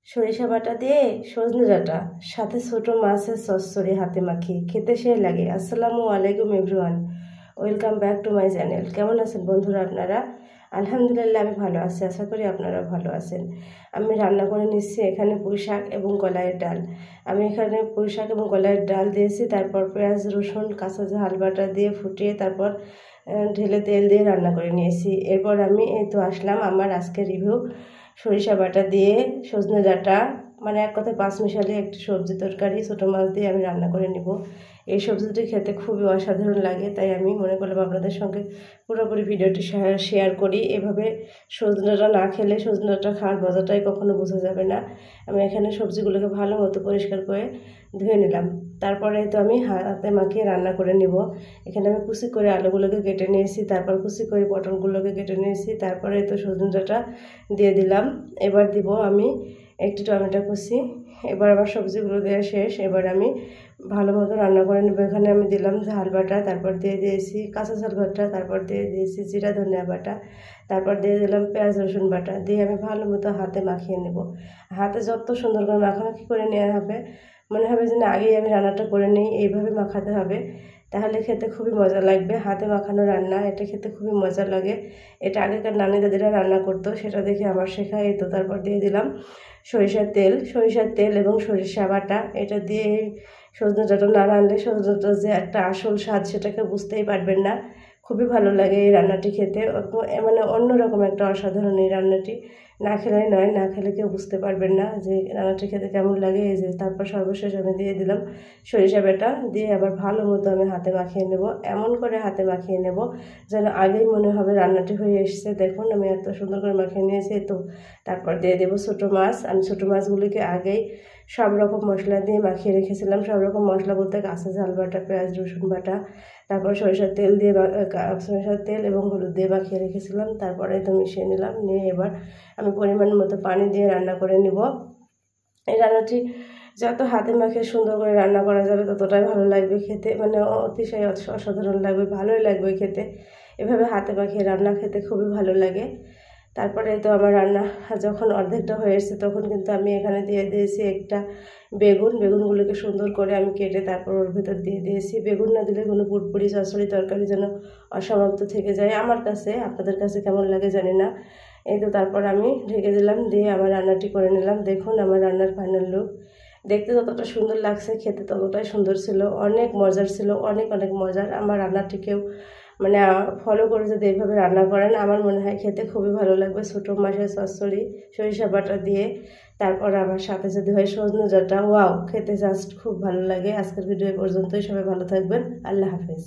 সরিষা বাটা দিয়ে সজনে ডাঁটা সাথে ছোট মাছের চচ্চড়ি হাতে মাখিয়ে খেতে সেই লাগে। আসসালামু আলাইকুম everyone, welcome back to my channel. কেমন আছেন বন্ধুরা আপনারা? আলহামদুলিল্লাহ আমি ভালো আছি, আশা করি আপনারা ভালো আছেন। আমি রান্না করে নিচ্ছি এখানে পুঁই শাক এবং কলাইয়ের ডাল। আমি এখানে পুঁই শাক এবং কলাইয়ের ডাল দিয়েছি, তারপর পেঁয়াজ রসুন কাঁচা ঝাল বাটা দিয়ে ফুটিয়ে তারপর ঢেলে তেল দিয়ে রান্না করে নিয়েছি। এরপর আমি এই তো আসলাম আমার আজকের রিভিউ সরিষা বাটা দিয়ে সজনে ডাঁটা, মানে এক কথায় পাঁচ মিশালি একটি সবজি তরকারি ছোটো মাছ দিয়ে আমি রান্না করে নিব। এই সবজিটি খেতে খুবই অসাধারণ লাগে, তাই আমি মনে করলাম আপনাদের সঙ্গে পুরোপুরি ভিডিওটি শেয়ার করি। এভাবে সজনে ডাঁটা না খেলে সজনে ডাঁটা খাওয়ার মজাটাই কখনো বোঝা যাবে না। আমি এখানে সবজিগুলোকে ভালো মতো পরিষ্কার করে ধুয়ে নিলাম, তারপরে তো আমি হাতে মাখিয়ে রান্না করে নিব। এখানে আমি কুচি করে আলুগুলোকে কেটে নিয়েছি, তারপর কুচি করে পটলগুলোকে কেটে নিয়েছি, তারপরে তো সজনে ডাঁটা দিয়ে দিলাম। এবার দিব আমি একটি টমেটো কুচি। এবার আমার সবজিগুলো দেওয়া শেষ, এবার আমি ভালো মতো রান্না করে নেব। এখানে আমি দিলাম ঝাল বাটা, তারপর দিয়ে দিয়েছি কাঁচা ঝাল বাটা, তারপর দিয়ে দিয়েছি জিরা ধনিয়া বাটা, তারপর দিয়ে দিলাম পেঁয়াজ রসুন বাটা, দিয়ে আমি ভালো মতো হাতে মাখিয়ে নেব। হাতে যত সুন্দর করে মাখামাখি করে নেওয়া হবে, মনে হবে যে না আগেই আমি রান্নাটা করে নিই, এইভাবে মাখাতে হবে, তাহলে খেতে খুবই মজা লাগবে। হাতে মাখানো রান্না, এটা খেতে খুবই মজা লাগে। এটা আগেকার নানি দাদিরা রান্না করতো, সেটা দেখে আমার শেখা। এই তো তারপর দিয়ে দিলাম সরিষার তেল এবং সরিষা বাটা। এটা দিয়ে সজনে ডাঁটা না রানলে সজনে ডাঁটা যে একটা আসল স্বাদ সেটাকে বুঝতেই পারবেন না। খুবই ভালো লাগে এই রান্নাটি খেতে, মানে অন্যরকম একটা অসাধারণ এই রান্নাটি। না খেলেই নয়, না খেলে কেউ বুঝতে পারবেন না যে রান্নাটি খেতে কেমন লাগে। এই যে তারপর সর্বশেষ আমি দিয়ে দিলাম সরিষা বাটা, দিয়ে আবার ভালো মতো আমি হাতে মাখিয়ে নেব। এমন করে হাতে মাখিয়ে নেব যেন আগেই মনে হবে রান্নাটি হয়ে এসছে। দেখুন আমি এত সুন্দর করে মাখিয়ে নিয়েছি। তো তারপর দিয়ে দেবো ছোটো মাছ। আমি ছোটো মাছগুলিকে আগেই সব রকম মশলা দিয়ে মাখিয়ে রেখেছিলাম। সব রকম মশলা বলতে কাঁচা ঝাল বাটা, পেঁয়াজ রসুন বাটা, তারপর সরিষার তেল এবং হলুদ দিয়ে মাখিয়ে রেখেছিলাম। তারপরে তো মিশিয়ে নিলাম, নিয়ে এবার আমি পরিমাণ মতো পানি দিয়ে রান্না করে নিব। এই রান্নাটি যত হাতে মাখিয়ে সুন্দর করে রান্না করা যাবে ততটাই ভালো লাগবে খেতে, মানে অতিশয় অসাধারণ লাগবে, ভালোই লাগবে খেতে। এভাবে হাতে মাখিয়ে রান্না খেতে খুবই ভালো লাগে। তারপরে তো আমার রান্না যখন অর্ধেকটা হয়ে এসেছে তখন কিন্তু আমি এখানে দিয়ে দিয়েছি একটা বেগুনগুলোকে সুন্দর করে আমি কেটে তারপর ওর ভিতর দিয়ে দিয়েছি। বেগুন না দিলে কোনো পুরপুরি চচ্চড়ি তরকারি যেন অসমাপ্ত থেকে যায় আমার কাছে। আপনাদের কাছে কেমন লাগে জানি না। এই তো তারপর আমি ঢেকে দিলাম, দিয়ে আমার রান্নাটি করে নিলাম। দেখুন আমার রান্নার ফাইনাল লুক। দেখতে যতটা সুন্দর লাগছে খেতে ততটাই সুন্দর ছিল, অনেক মজার ছিল, অনেক মজার। আমার রান্নাটিকেও মানে ফলো করে যদি এইভাবে রান্না করেন আমার মনে হয় খেতে খুবই ভালো লাগবে। ছোটো মাছের চচ্চড়ি সরিষা বাটা দিয়ে, তারপর আমার সাথে যদি হয় সজনে ডাঁটা, ওয়াও, খেতে জাস্ট খুব ভালো লাগে। আজকের ভিডিও পর্যন্তই, সবাই ভালো থাকবেন, আল্লাহ হাফেজ।